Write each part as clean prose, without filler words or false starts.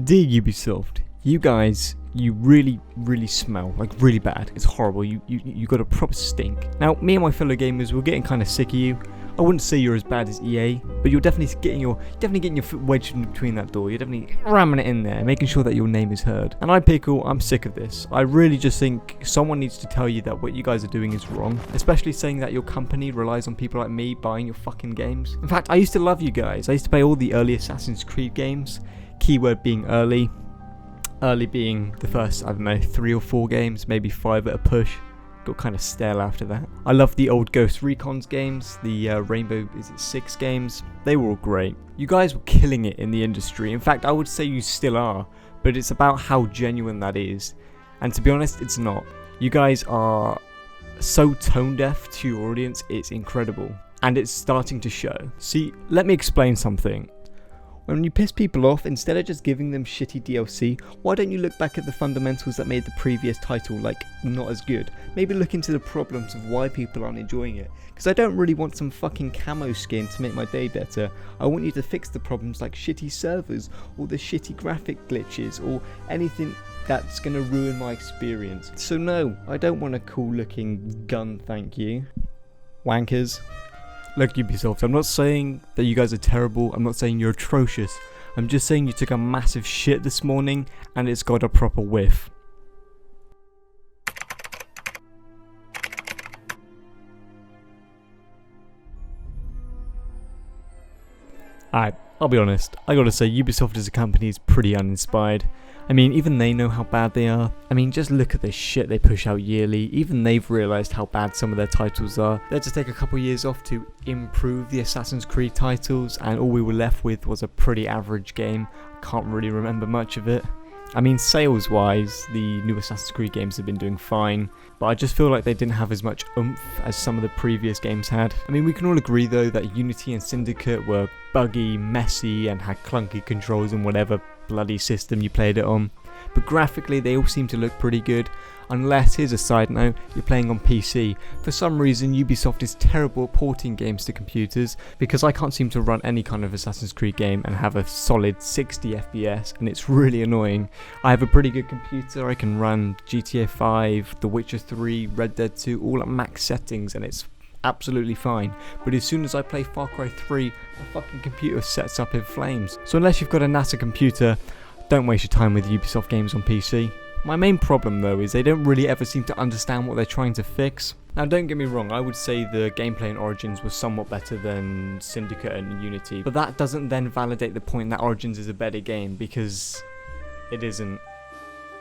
Dear Ubisoft, you guys, you really smell, like really bad. It's horrible. You got a proper stink. Now, me and my fellow gamers, we're getting kind of sick of you. I wouldn't say you're as bad as EA, but you're definitely getting your foot wedged in between that door. You're definitely ramming it in there, making sure that your name is heard. And I, Pickle, I'm sick of this. I really just think someone needs to tell you that what you guys are doing is wrong, especially saying that your company relies on people like me buying your fucking games. In fact, I used to love you guys. I used to play all the early Assassin's Creed games. Keyword being early. Early being the first, I don't know, 3 or 4 games, maybe 5 at a push. Got kind of stale after that. I love the old Ghost Recon's games, the Rainbow, is it 6 games? They were all great. You guys were killing it in the industry. In fact, I would say you still are, but it's about how genuine that is. And to be honest, it's not. You guys are so tone deaf to your audience, it's incredible. And it's starting to show. See, let me explain something. When you piss people off, instead of just giving them shitty DLC, why don't you look back at the fundamentals that made the previous title, like, not as good? Maybe look into the problems of why people aren't enjoying it. Because I don't really want some fucking camo skin to make my day better. I want you to fix the problems like shitty servers, or the shitty graphic glitches, or anything that's gonna ruin my experience. So no, I don't want a cool looking gun, thank you. Wankers. Look, Ubisoft, I'm not saying that you guys are terrible, I'm not saying you're atrocious, I'm just saying you took a massive shit this morning and it's got a proper whiff. Alright, I'll be honest, I gotta say Ubisoft as a company is pretty uninspired. I mean, even they know how bad they are. I mean, just look at the shit they push out yearly. Even they've realised how bad some of their titles are. They had to take a couple years off to improve the Assassin's Creed titles, and all we were left with was a pretty average game. I can't really remember much of it. I mean, sales-wise, the new Assassin's Creed games have been doing fine, but I just feel like they didn't have as much oomph as some of the previous games had. I mean, we can all agree though that Unity and Syndicate were buggy, messy, and had clunky controls in whatever bloody system you played it on. But graphically, they all seem to look pretty good, unless, here's a side note, you're playing on PC. For some reason, Ubisoft is terrible at porting games to computers, because I can't seem to run any kind of Assassin's Creed game and have a solid 60 FPS, and it's really annoying. I have a pretty good computer, I can run GTA 5, The Witcher 3, Red Dead 2, all at max settings, and it's absolutely fine. But as soon as I play Far Cry 3, the fucking computer sets up in flames. So unless you've got a NASA computer, don't waste your time with Ubisoft games on PC. My main problem though is they don't really ever seem to understand what they're trying to fix. Now don't get me wrong, I would say the gameplay in Origins was somewhat better than Syndicate and Unity, but that doesn't then validate the point that Origins is a better game, because it isn't.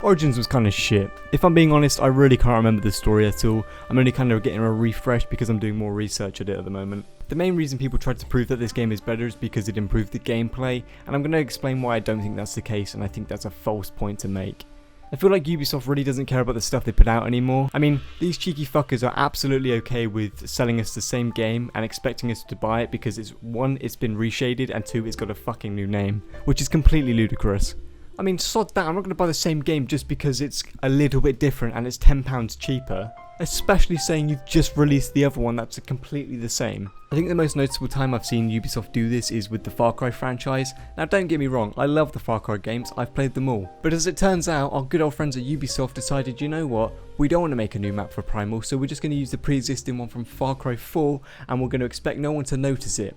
Origins was kind of shit. If I'm being honest, I really can't remember the story at all. I'm only kind of getting a refresh because I'm doing more research at it at the moment. The main reason people tried to prove that this game is better is because it improved the gameplay, and I'm going to explain why I don't think that's the case, and I think that's a false point to make. I feel like Ubisoft really doesn't care about the stuff they put out anymore. I mean, these cheeky fuckers are absolutely okay with selling us the same game and expecting us to buy it because it's 1, it's been reshaded, and 2, it's got a fucking new name, which is completely ludicrous. I mean, sod that, I'm not going to buy the same game just because it's a little bit different and it's £10 cheaper. Especially saying you've just released the other one that's completely the same. I think the most noticeable time I've seen Ubisoft do this is with the Far Cry franchise. Now don't get me wrong, I love the Far Cry games, I've played them all. But as it turns out, our good old friends at Ubisoft decided, you know what, we don't want to make a new map for Primal, so we're just going to use the pre-existing one from Far Cry 4 and we're going to expect no one to notice it.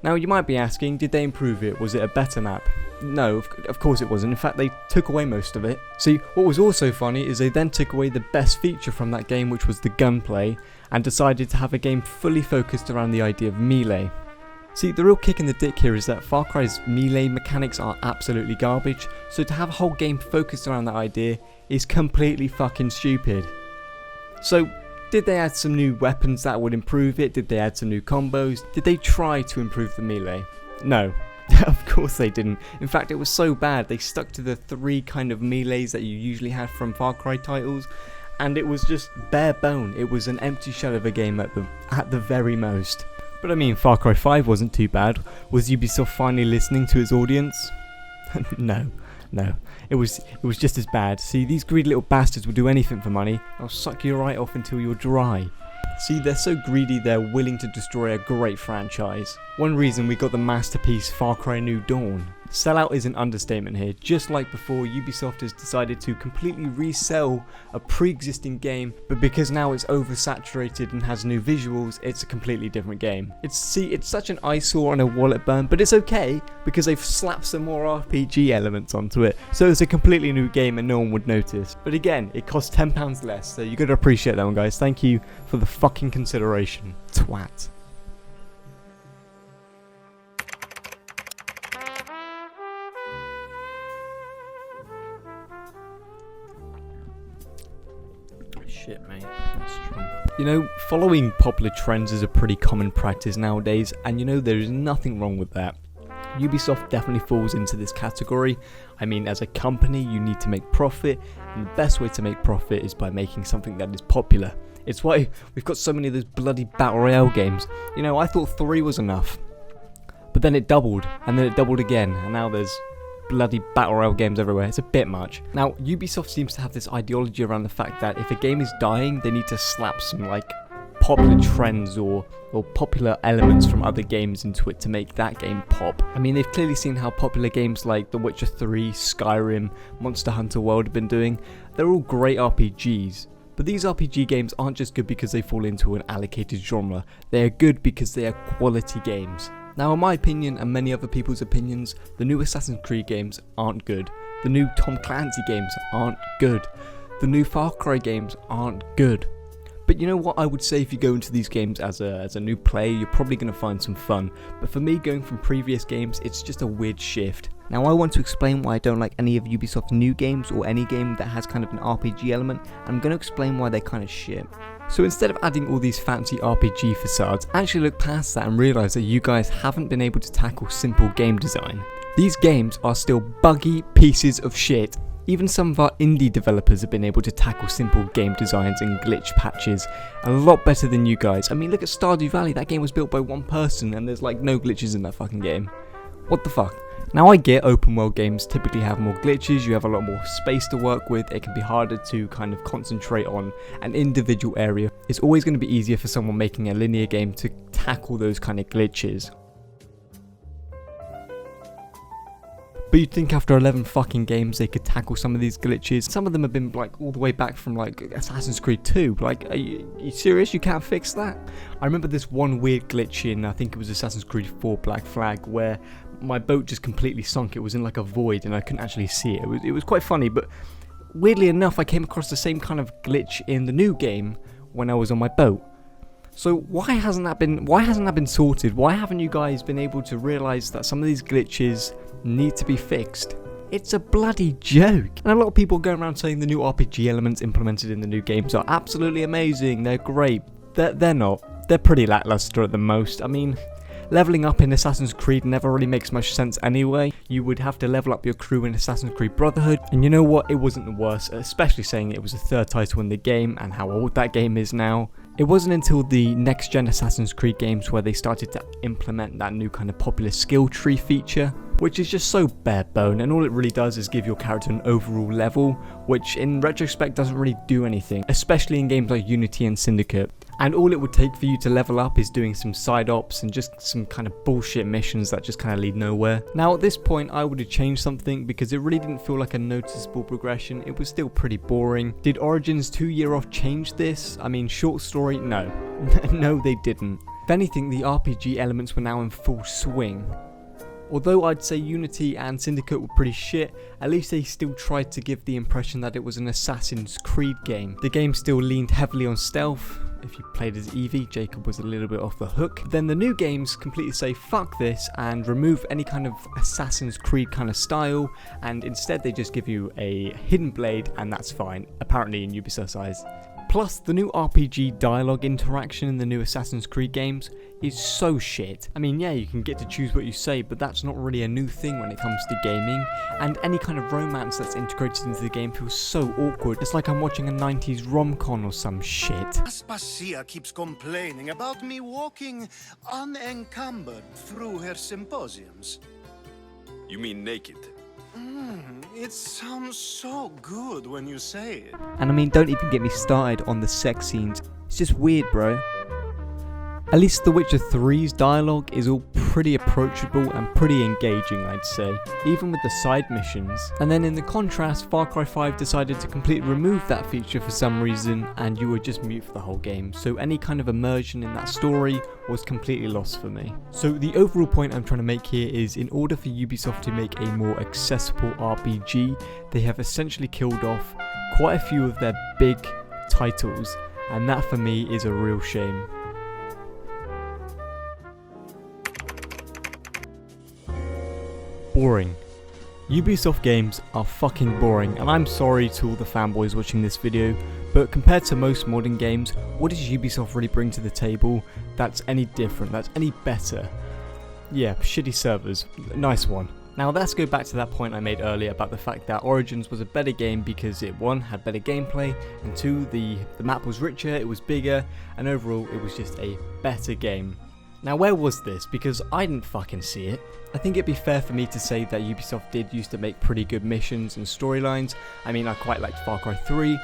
Now you might be asking, did they improve it? Was it a better map? No, of course it wasn't. In fact, they took away most of it. See, what was also funny is they then took away the best feature from that game, which was the gunplay, and decided to have a game fully focused around the idea of melee. See, the real kick in the dick here is that Far Cry's melee mechanics are absolutely garbage, so to have a whole game focused around that idea is completely fucking stupid. So, did they add some new weapons that would improve it? Did they add some new combos? Did they try to improve the melee? No. Of course they didn't. In fact, it was so bad, they stuck to the 3 kind of melees that you usually had from Far Cry titles, and it was just bare bone. It was an empty shell of a game at the very most. But I mean, Far Cry 5 wasn't too bad. Was Ubisoft finally listening to its audience? No. It was just as bad. See, these greedy little bastards will do anything for money. They'll suck you right off until you're dry. See, they're so greedy they're willing to destroy a great franchise. One reason we got the masterpiece Far Cry New Dawn. Sellout is an understatement here. Just like before, Ubisoft has decided to completely resell a pre-existing game, but because now it's oversaturated and has new visuals, it's a completely different game. It's such an eyesore and a wallet burn, but it's okay because they've slapped some more RPG elements onto it, so it's a completely new game and no one would notice. But again, it costs £10 less, so you gotta appreciate that one, guys. Thank you for the fucking consideration. Twat. Shit, mate. That's strong. You know, following popular trends is a pretty common practice nowadays, and you know, there is nothing wrong with that. Ubisoft definitely falls into this category. I mean, as a company, you need to make profit, and the best way to make profit is by making something that is popular. It's why we've got so many of those bloody Battle Royale games. You know, I thought 3 was enough, but then it doubled, and then it doubled again, and now there's bloody Battle Royale games everywhere. It's a bit much. Now, Ubisoft seems to have this ideology around the fact that if a game is dying, they need to slap some like popular trends or popular elements from other games into it to make that game pop. I mean, they've clearly seen how popular games like The Witcher 3, Skyrim, Monster Hunter World have been doing. They're all great RPGs. But these RPG games aren't just good because they fall into an allocated genre. They are good because they are quality games. Now, in my opinion and many other people's opinions, the new Assassin's Creed games aren't good. The new Tom Clancy games aren't good. The new Far Cry games aren't good. But you know what I would say, if you go into these games as a new player, you're probably going to find some fun. But for me, going from previous games, it's just a weird shift. Now, I want to explain why I don't like any of Ubisoft's new games or any game that has kind of an RPG element. I'm going to explain why they're kind of shit. So instead of adding all these fancy RPG facades, actually look past that and realise that you guys haven't been able to tackle simple game design. These games are still buggy pieces of shit. Even some of our indie developers have been able to tackle simple game designs and glitch patches a lot better than you guys. I mean, look at Stardew Valley. That game was built by one person and there's like no glitches in that fucking game. What the fuck? Now, I get open world games typically have more glitches, you have a lot more space to work with, it can be harder to kind of concentrate on an individual area. It's always going to be easier for someone making a linear game to tackle those kind of glitches. But you'd think after 11 fucking games they could tackle some of these glitches. Some of them have been like all the way back from like Assassin's Creed 2. Like, are you serious? You can't fix that? I remember this one weird glitch in, I think it was Assassin's Creed 4 Black Flag, where my boat just completely sunk. It was in like a void and I couldn't actually see it. It was quite funny, but weirdly enough, I came across the same kind of glitch in the new game when I was on my boat. So why hasn't that been sorted? Why haven't you guys been able to realise that some of these glitches need to be fixed? It's a bloody joke. And a lot of people go around saying the new RPG elements implemented in the new games are absolutely amazing, they're great. They're not. They're pretty lackluster at the most. I mean, leveling up in Assassin's Creed never really makes much sense anyway. You would have to level up your crew in Assassin's Creed Brotherhood, and you know what, it wasn't the worst, especially saying it was the third title in the game and how old that game is now. It wasn't until the next gen Assassin's Creed games where they started to implement that new kind of popular skill tree feature, which is just so bare bone, and all it really does is give your character an overall level, which in retrospect doesn't really do anything, especially in games like Unity and Syndicate. And all it would take for you to level up is doing some side ops and just some kind of bullshit missions that just kind of lead nowhere. Now at this point I would have changed something because it really didn't feel like a noticeable progression. It was still pretty boring. Did Origins 2 Year Off change this? I mean, short story, no. No, they didn't. If anything, the RPG elements were now in full swing. Although I'd say Unity and Syndicate were pretty shit, at least they still tried to give the impression that it was an Assassin's Creed game. The game still leaned heavily on stealth. If you played as Evie, Jacob was a little bit off the hook. Then the new games completely say fuck this and remove any kind of Assassin's Creed kind of style, and instead they just give you a hidden blade, and that's fine, apparently in Ubisoft's eyes. Plus, the new RPG dialogue interaction in the new Assassin's Creed games is so shit. I mean, yeah, you can get to choose what you say, but that's not really a new thing when it comes to gaming, and any kind of romance that's integrated into the game feels so awkward. It's like I'm watching a 90s rom-com or some shit. Aspasia keeps complaining about me walking unencumbered through her symposiums. You mean naked? It sounds so good when you say it. And I mean, don't even get me started on the sex scenes. It's just weird, bro. At least The Witcher 3's dialogue is all pretty approachable and pretty engaging, I'd say, even with the side missions. And then in the contrast, Far Cry 5 decided to completely remove that feature for some reason, and you were just mute for the whole game, so any kind of immersion in that story was completely lost for me. So the overall point I'm trying to make here is, in order for Ubisoft to make a more accessible RPG, they have essentially killed off quite a few of their big titles, and that for me is a real shame. Boring. Ubisoft games are fucking boring, and I'm sorry to all the fanboys watching this video, but compared to most modern games, what does Ubisoft really bring to the table that's any different, that's any better? Yeah, shitty servers. Nice one. Now let's go back to that point I made earlier about the fact that Origins was a better game because it, 1, had better gameplay, and 2, the map was richer, it was bigger, and overall it was just a better game. Now where was this? Because I didn't fucking see it. I think it'd be fair for me to say that Ubisoft did used to make pretty good missions and storylines. I mean, I quite liked Far Cry 3,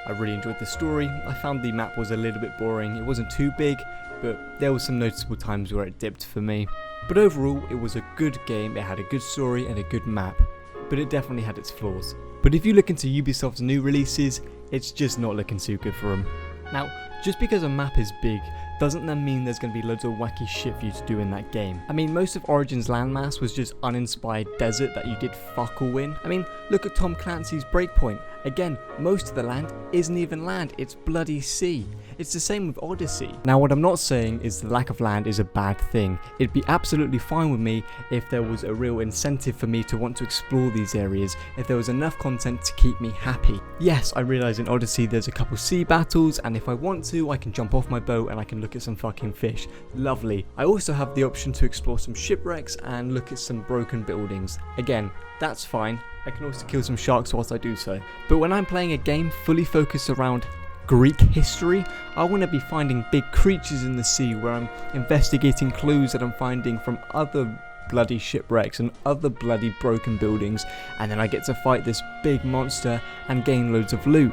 I really enjoyed the story. I found the map was a little bit boring, it wasn't too big, but there were some noticeable times where it dipped for me. But overall, it was a good game, it had a good story and a good map, but it definitely had its flaws. But if you look into Ubisoft's new releases, it's just not looking too good for them. Now, just because a map is big, doesn't that mean there's going to be loads of wacky shit for you to do in that game? I mean, most of Origin's landmass was just uninspired desert that you did fuck all in. I mean, look at Tom Clancy's Breakpoint. Again, most of the land isn't even land, it's bloody sea. It's the same with Odyssey. Now what I'm not saying is the lack of land is a bad thing. It'd be absolutely fine with me if there was a real incentive for me to want to explore these areas, if there was enough content to keep me happy. Yes, I realise in Odyssey there's a couple sea battles, and if I want to, I can jump off my boat and I can look at some fucking fish. Lovely. I also have the option to explore some shipwrecks and look at some broken buildings. Again, that's fine. I can also kill some sharks whilst I do so. But when I'm playing a game fully focused around Greek history, I want to be finding big creatures in the sea where I'm investigating clues that I'm finding from other bloody shipwrecks and other bloody broken buildings, and then I get to fight this big monster and gain loads of loot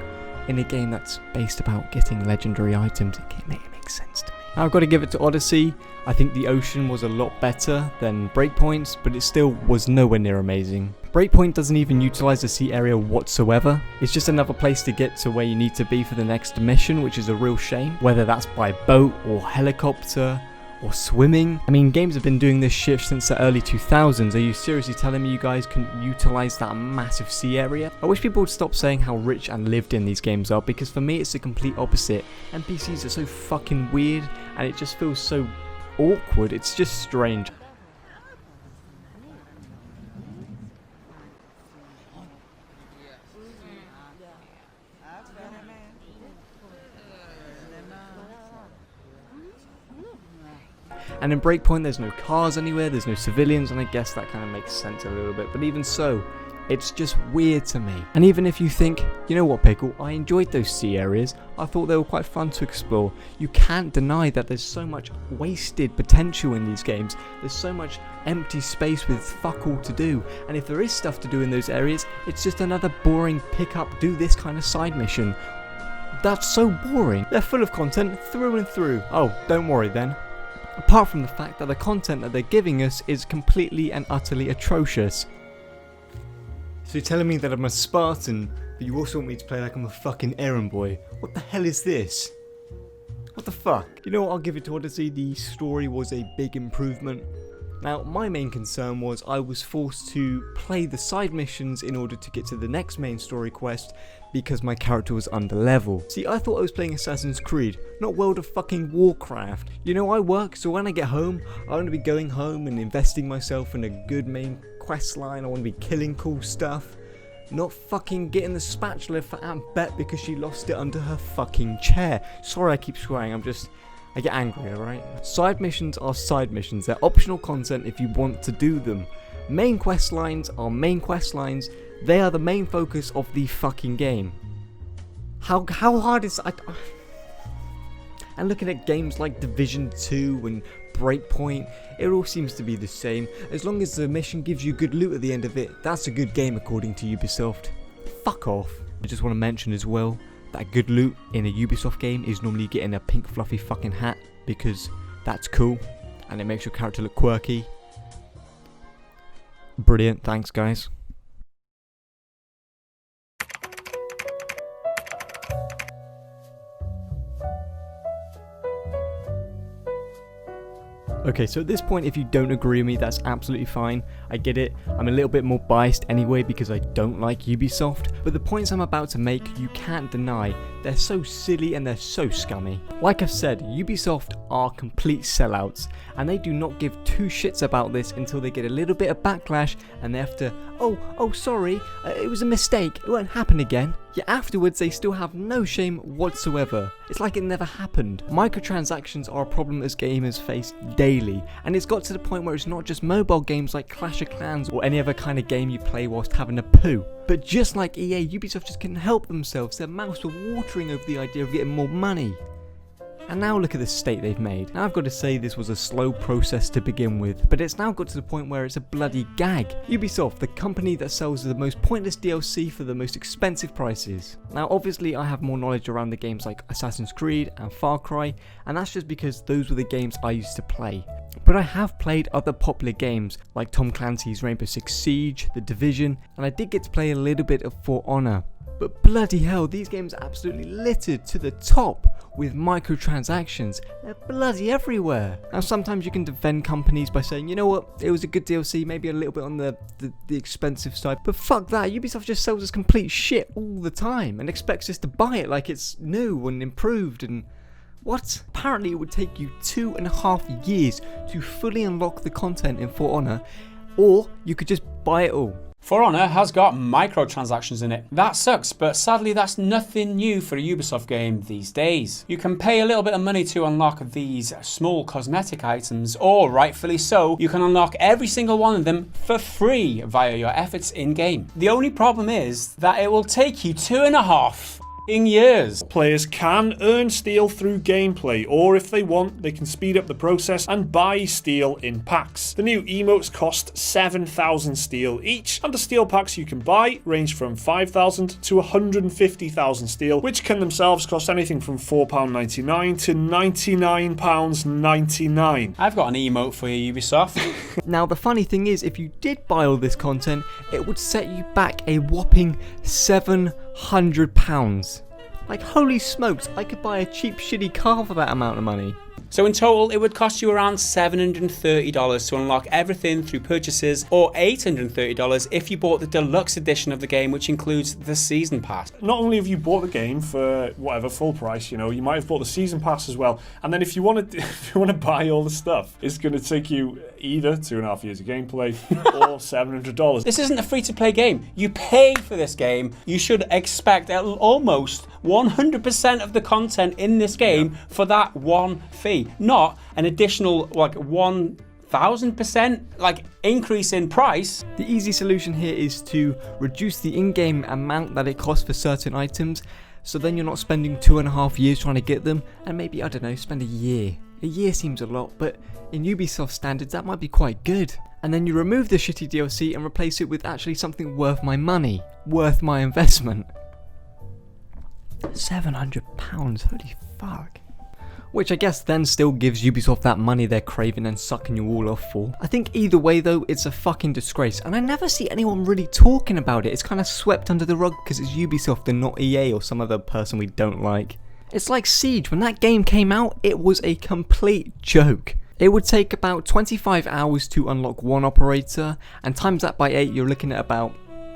in a game that's based about getting legendary items. It makes sense to me. Now I've got to give it to Odyssey. I think the ocean was a lot better than Breakpoint's, but it still was nowhere near amazing. Breakpoint doesn't even utilise the sea area whatsoever. It's just another place to get to where you need to be for the next mission, which is a real shame. Whether that's by boat or helicopter or swimming. I mean, games have been doing this shit since the early 2000s. Are you seriously telling me you guys can utilise that massive sea area? I wish people would stop saying how rich and lived in these games are, because for me it's the complete opposite. NPCs are so fucking weird and it just feels so awkward. It's just strange. And in Breakpoint there's no cars anywhere, there's no civilians, and I guess that kind of makes sense a little bit, but even so, it's just weird to me. And even if you think, you know what Pickle, I enjoyed those sea areas, I thought they were quite fun to explore, you can't deny that there's so much wasted potential in these games. There's so much empty space with fuck all to do, and if there is stuff to do in those areas, it's just another boring pick up, do this kind of side mission. That's so boring. They're full of content through and through. Oh, don't worry then. Apart from the fact that the content that they're giving us is completely and utterly atrocious. So you're telling me that I'm a Spartan, but you also want me to play like I'm a fucking errand boy? What the hell is this? What the fuck? You know what, I'll give it to Odyssey, the story was a big improvement. Now, my main concern was I was forced to play the side missions in order to get to the next main story quest because my character was under level. See, I thought I was playing Assassin's Creed, not World of fucking Warcraft. You know, I work, so when I get home, I want to be going home and investing myself in a good main quest line. I want to be killing cool stuff, not fucking getting the spatula for Aunt Bet because she lost it under her fucking chair. Sorry I keep swearing, I get angry, alright? Side missions are side missions. They're optional content if you want to do them. Main quest lines are main quest lines. They are the main focus of the fucking game. How hard is... And looking at games like Division 2 and Breakpoint, it all seems to be the same. As long as the mission gives you good loot at the end of it, that's a good game according to Ubisoft. Fuck off. I just want to mention as well that good loot in a Ubisoft game is normally getting a pink fluffy fucking hat, because That's cool, and it makes your character look quirky. Brilliant, thanks guys. Okay, so at this point, if you don't agree with me, that's absolutely fine. I get it. I'm a little bit more biased anyway because I don't like Ubisoft, but the points I'm about to make, you can't deny. They're so silly and they're so scummy. Like I've said, Ubisoft are complete sellouts, and they do not give two shits about this until they get a little bit of backlash and they have to, oh sorry, it was a mistake, it won't happen again. Yet afterwards they still have no shame whatsoever. It's like it never happened. Microtransactions are a problem as gamers face daily, and it's got to the point where it's not just mobile games like Clash of Clans or any other kind of game you play whilst having a poo. But just like EA, Ubisoft just couldn't help themselves. Their mouths were watering over the idea of getting more money. And now look at the state they've made. Now I've got to say this was a slow process to begin with, but it's now got to the point where it's a bloody gag. Ubisoft, the company that sells the most pointless DLC for the most expensive prices. Now obviously I have more knowledge around the games like Assassin's Creed and Far Cry, and that's just because those were the games I used to play. But I have played other popular games like Tom Clancy's Rainbow Six Siege, The Division, and I did get to play a little bit of For Honor. But bloody hell, these games are absolutely littered to the top with microtransactions. They're bloody everywhere. Now sometimes you can defend companies by saying, you know what, it was a good DLC, maybe a little bit on the expensive side, but fuck that, Ubisoft just sells us complete shit all the time and expects us to buy it like it's new and improved and... What? Apparently it would take you 2.5 years to fully unlock the content in For Honor, or you could just buy it all. For Honor has got microtransactions in it. That sucks, but sadly that's nothing new for a Ubisoft game these days. You can pay a little bit of money to unlock these small cosmetic items, or rightfully so, you can unlock every single one of them for free via your efforts in-game. The only problem is that it will take you 2.5 years. Players can earn steel through gameplay, or if they want, they can speed up the process and buy steel in packs. The new emotes cost 7,000 steel each, and the steel packs you can buy range from 5,000 to 150,000 steel, which can themselves cost anything from £4.99 to £99.99. I've got an emote for you, Ubisoft. Now the funny thing is, if you did buy all this content, it would set you back a whopping £700. Like holy smokes, I could buy a cheap shitty car for that amount of money. So in total, it would cost you around $730 to unlock everything through purchases, or $830 if you bought the deluxe edition of the game, which includes the season pass. Not only have you bought the game for whatever full price, you know, you might have bought the season pass as well, and then if you want to buy all the stuff, it's going to take you either 2.5 years of gameplay or $700. This isn't a free-to-play game. You pay for this game. You should expect almost 100% of the content in this game for that one fee, not an additional like 1,000% like increase in price. The easy solution here is to reduce the in-game amount that it costs for certain items, so then you're not spending 2.5 years trying to get them, and maybe, I don't know, spend a year. A year seems a lot, but in Ubisoft standards that might be quite good. And then you remove the shitty DLC and replace it with actually something worth my money, worth my investment. £700, holy fuck. Which I guess then still gives Ubisoft that money they're craving and sucking you all off for. I think either way though, it's a fucking disgrace, and I never see anyone really talking about it. It's kind of swept under the rug because it's Ubisoft and not EA or some other person we don't like. It's like Siege, when that game came out, it was a complete joke. It would take about 25 hours to unlock one operator, and times that by 8 you're looking at about,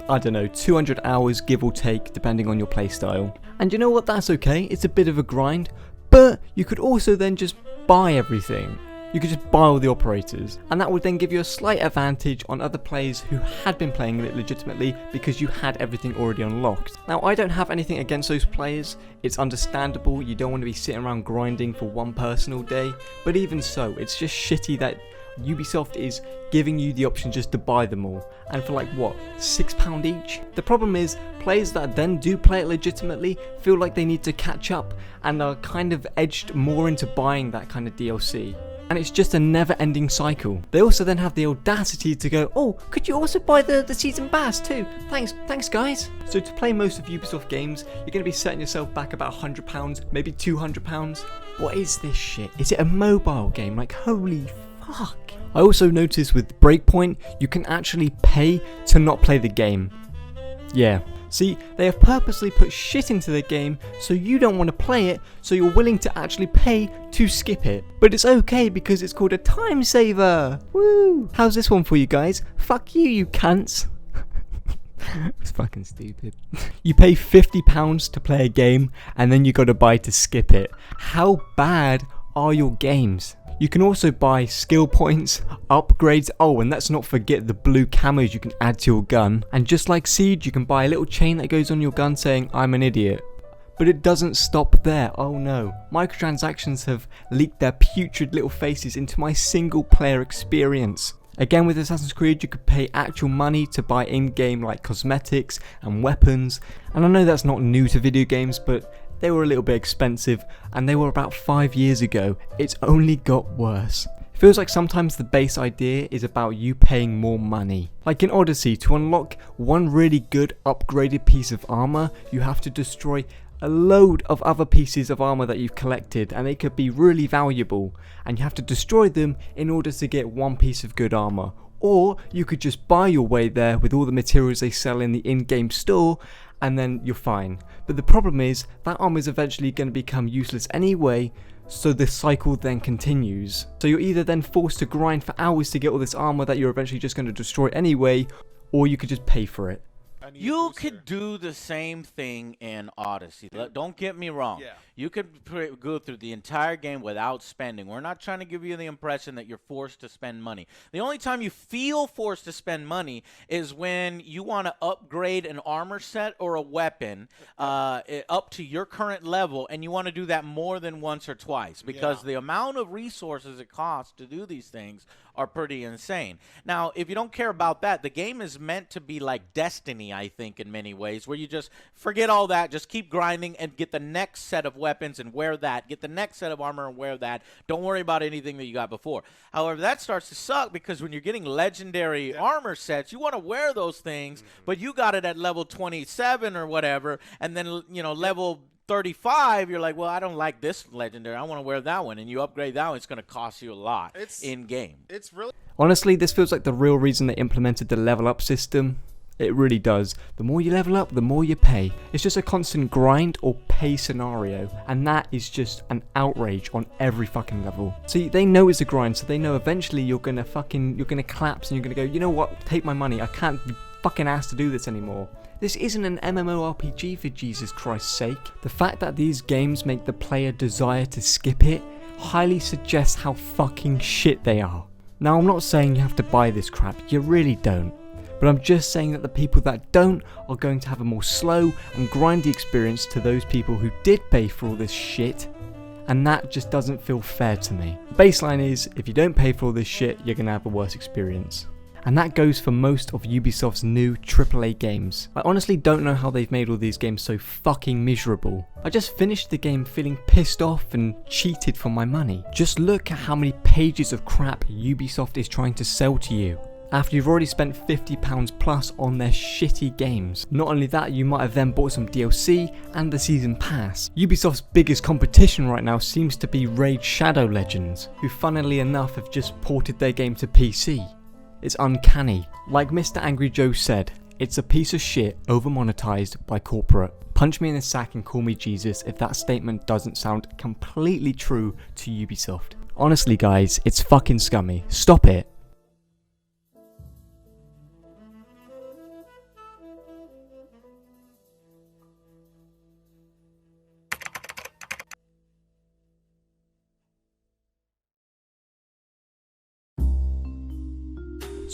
I don't know, 200 hours give or take depending on your playstyle. And you know what, that's okay, it's a bit of a grind, but you could also then just buy everything. You could just buy all the operators, and that would then give you a slight advantage on other players who had been playing it legitimately because you had everything already unlocked. Now I don't have anything against those players, it's understandable, you don't want to be sitting around grinding for one person all day, but even so, it's just shitty that Ubisoft is giving you the option just to buy them all, and for like what, £6 each? The problem is, players that then do play it legitimately feel like they need to catch up and are kind of edged more into buying that kind of DLC. and it's just a never-ending cycle. They also then have the audacity to go, oh, could you also buy the season pass too? Thanks guys. So to play most of Ubisoft games, you're going to be setting yourself back about £100, maybe £200. What is this shit? Is it a mobile game? Like, holy fuck. I also noticed with Breakpoint, you can actually pay to not play the game. Yeah. See, they have purposely put shit into the game so you don't want to play it, so you're willing to actually pay to skip it. But it's okay because it's called a time saver. Woo! How's this one for you guys? Fuck you, you cunts. It's fucking stupid. You pay £50 to play a game and then you gotta buy to skip it. How bad are your games? You can also buy skill points, upgrades, oh, and let's not forget the blue camos you can add to your gun. And just like Siege, you can buy a little chain that goes on your gun saying, I'm an idiot. But it doesn't stop there, oh no. Microtransactions have leaked their putrid little faces into my single player experience. Again, with Assassin's Creed, you could pay actual money to buy in-game like cosmetics and weapons. And I know that's not new to video games, but they were a little bit expensive, and they were about 5 years ago. It's only got worse. It feels like sometimes the base idea is about you paying more money. Like in Odyssey, to unlock one really good upgraded piece of armor, you have to destroy a load of other pieces of armor that you've collected, and they could be really valuable, and you have to destroy them in order to get one piece of good armor. Or you could just buy your way there with all the materials they sell in the in-game store, and then you're fine. But the problem is, that armor is eventually going to become useless anyway, so the cycle then continues. So you're either then forced to grind for hours to get all this armor that you're eventually just going to destroy anyway, or you could just pay for it. You could do the same thing in Odyssey. Don't get me wrong. Yeah. You could go through the entire game without spending. We're not trying to give you the impression that you're forced to spend money. The only time you feel forced to spend money is when you want to upgrade an armor set or a weapon up to your current level, and you want to do that more than once or twice because the amount of resources it costs to do these things are pretty insane. Now, if you don't care about that, the game is meant to be like Destiny, I think, in many ways, where you just forget all that, just keep grinding and get the next set of weapons and wear that, get the next set of armor and wear that. Don't worry about anything that you got before. However, that starts to suck because when you're getting legendary armor sets, you want to wear those things, but you got it at level 27 or whatever, and then, you know, level 35, you're like, well, I don't like this legendary. I want to wear that one, and you upgrade that one. It's going to cost you a lot in game. It's really Honestly, this feels like the real reason they implemented the level up system. It really does. The more you level up, the more you pay. It's just a constant grind or pay scenario, and that is just an outrage on every fucking level. See, they know it's a grind, so they know eventually you're gonna collapse and you're gonna go, you know what, take my money. I can't be fucking asked to do this anymore. This isn't an MMORPG, for Jesus Christ's sake. The fact that these games make the player desire to skip it highly suggests how fucking shit they are. Now, I'm not saying you have to buy this crap, you really don't. But I'm just saying that the people that don't are going to have a more slow and grindy experience to those people who did pay for all this shit. And that just doesn't feel fair to me. The baseline is, if you don't pay for all this shit, you're going to have a worse experience. And that goes for most of Ubisoft's new AAA games. I honestly don't know how they've made all these games so fucking miserable. I just finished the game feeling pissed off and cheated for my money. Just look at how many pages of crap Ubisoft is trying to sell to you, after you've already spent £50 plus on their shitty games. Not only that, you might have then bought some DLC and the season pass. Ubisoft's biggest competition right now seems to be Raid Shadow Legends, who funnily enough have just ported their game to PC. It's uncanny. Like Mr. Angry Joe said, it's a piece of shit over-monetized by corporate. Punch me in the sack and call me Jesus if that statement doesn't sound completely true to Ubisoft. Honestly guys, it's fucking scummy. Stop it.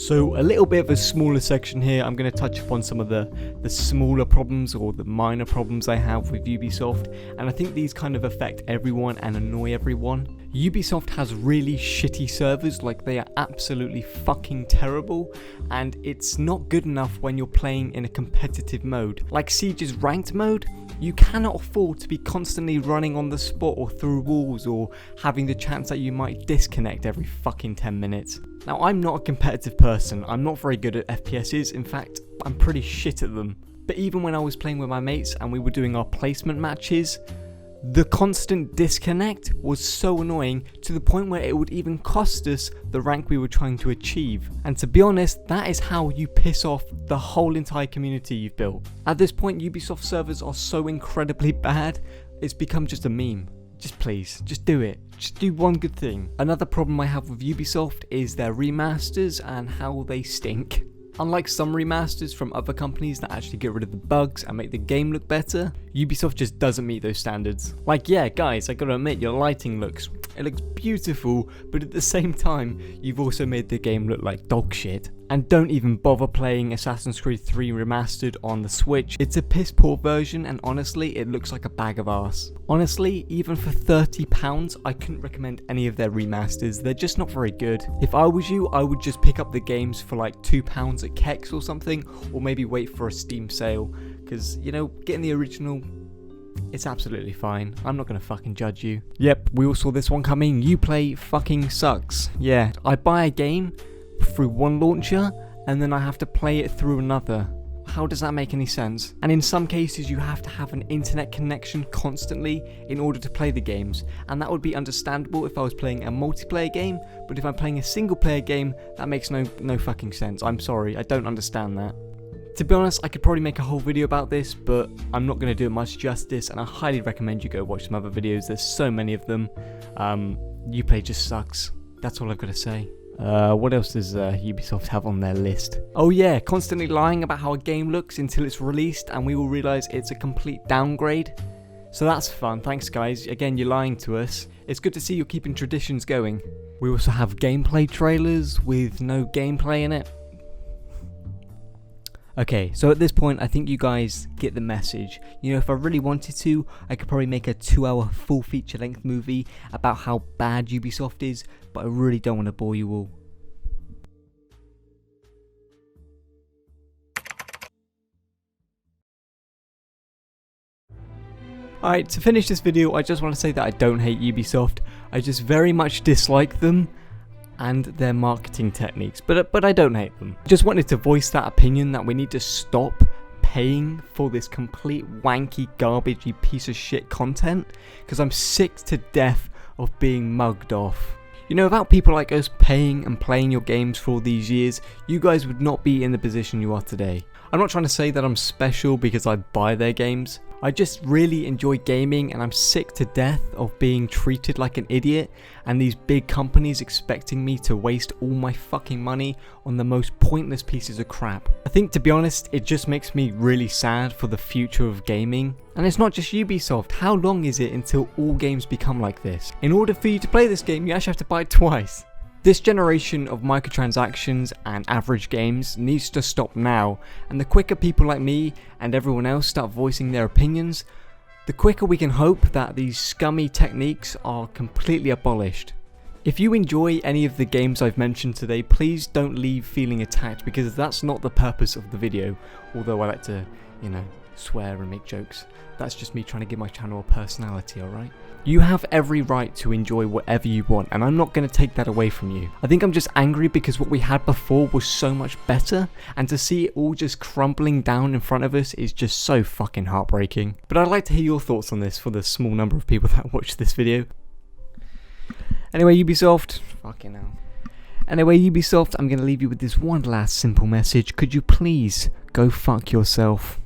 So a little bit of a smaller section here. I'm going to touch upon some of the smaller problems or the minor problems I have with Ubisoft, and I think these kind of affect everyone and annoy everyone. Ubisoft has really shitty servers, like they are absolutely fucking terrible, and it's not good enough when you're playing in a competitive mode. Like Siege's ranked mode, you cannot afford to be constantly running on the spot or through walls or having the chance that you might disconnect every fucking 10 minutes. Now, I'm not a competitive person. I'm not very good at FPSs. In fact, I'm pretty shit at them. But even when I was playing with my mates and we were doing our placement matches, the constant disconnect was so annoying to the point where it would even cost us the rank we were trying to achieve. And to be honest, that is how you piss off the whole entire community you've built. At this point, Ubisoft servers are so incredibly bad, it's become just a meme. Just please, just do it. Just do one good thing. Another problem I have with Ubisoft is their remasters and how they stink. Unlike some remasters from other companies that actually get rid of the bugs and make the game look better, Ubisoft just doesn't meet those standards. Like, yeah guys, I gotta admit, your lighting looks beautiful, but at the same time, you've also made the game look like dog shit. And don't even bother playing Assassin's Creed 3 Remastered on the Switch. It's a piss poor version, and honestly, it looks like a bag of arse. Honestly, even for £30, I couldn't recommend any of their remasters. They're just not very good. If I was you, I would just pick up the games for like £2 at Kex or something, or maybe wait for a Steam sale, because, you know, getting the original, it's absolutely fine. I'm not gonna fucking judge you. Yep, we all saw this one coming. Uplay fucking sucks. Yeah, I buy a game through one launcher and then I have to play it through another. How does that make any sense? And in some cases you have to have an internet connection constantly in order to play the games, and that would be understandable if I was playing a multiplayer game, but if I'm playing a single player game, that makes no fucking sense. I'm sorry, I don't understand that. To be honest, I could probably make a whole video about this, but I'm not going to do it much justice, and I highly recommend you go watch some other videos. There's so many of them. Uplay just sucks. That's all I've got to say. What else does Ubisoft have on their list? Oh yeah, constantly lying about how a game looks until it's released and we will realise it's a complete downgrade. So that's fun, thanks guys. Again, you're lying to us. It's good to see you're keeping traditions going. We also have gameplay trailers with no gameplay in it. Okay, so at this point, I think you guys get the message. You know, if I really wanted to, I could probably make a 2-hour full feature-length movie about how bad Ubisoft is, but I really don't want to bore you all. Alright, to finish this video, I just want to say that I don't hate Ubisoft. I just very much dislike them and their marketing techniques, but I don't hate them. I just wanted to voice that opinion that we need to stop paying for this complete wanky, garbagey piece of shit content, because I'm sick to death of being mugged off. You know, without people like us paying and playing your games for all these years, you guys would not be in the position you are today. I'm not trying to say that I'm special because I buy their games. I just really enjoy gaming, and I'm sick to death of being treated like an idiot and these big companies expecting me to waste all my fucking money on the most pointless pieces of crap. I think, to be honest, it just makes me really sad for the future of gaming. And it's not just Ubisoft. How long is it until all games become like this? In order for you to play this game, you actually have to buy it twice. This generation of microtransactions and average games needs to stop now, and the quicker people like me and everyone else start voicing their opinions, the quicker we can hope that these scummy techniques are completely abolished. If you enjoy any of the games I've mentioned today, please don't leave feeling attacked, because that's not the purpose of the video, although I like to, you know, swear and make jokes. That's just me trying to give my channel a personality, alright? You have every right to enjoy whatever you want, and I'm not going to take that away from you. I think I'm just angry because what we had before was so much better, and to see it all just crumbling down in front of us is just so fucking heartbreaking. But I'd like to hear your thoughts on this for the small number of people that watch this video. Anyway, Ubisoft, fucking hell. Anyway, Ubisoft, I'm going to leave you with this one last simple message. Could you please go fuck yourself?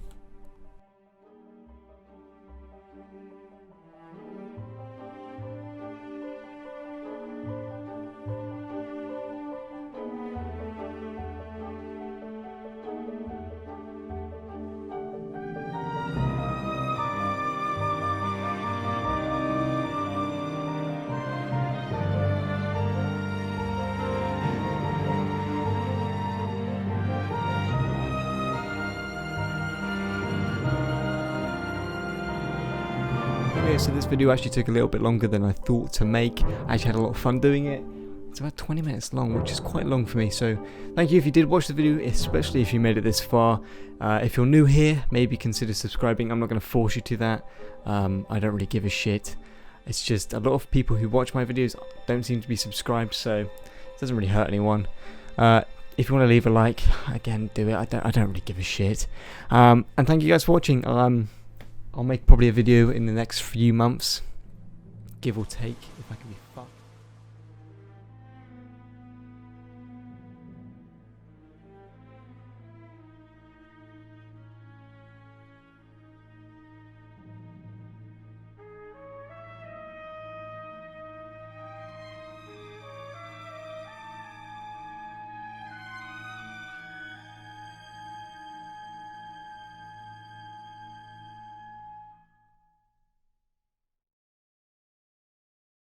So this video actually took a little bit longer than I thought to make. I actually had a lot of fun doing it. It's about 20 minutes long, which is quite long for me, so thank you if you did watch the video, especially if you made it this far. If you're new here, maybe consider subscribing. I'm not going to force you to that. I don't really give a shit. It's just a lot of people who watch my videos don't seem to be subscribed, so it doesn't really hurt anyone. If you want to leave a like, again, do it. I don't really give a shit. And thank you guys for watching. I'll make probably a video in the next few months, give or take, if I can be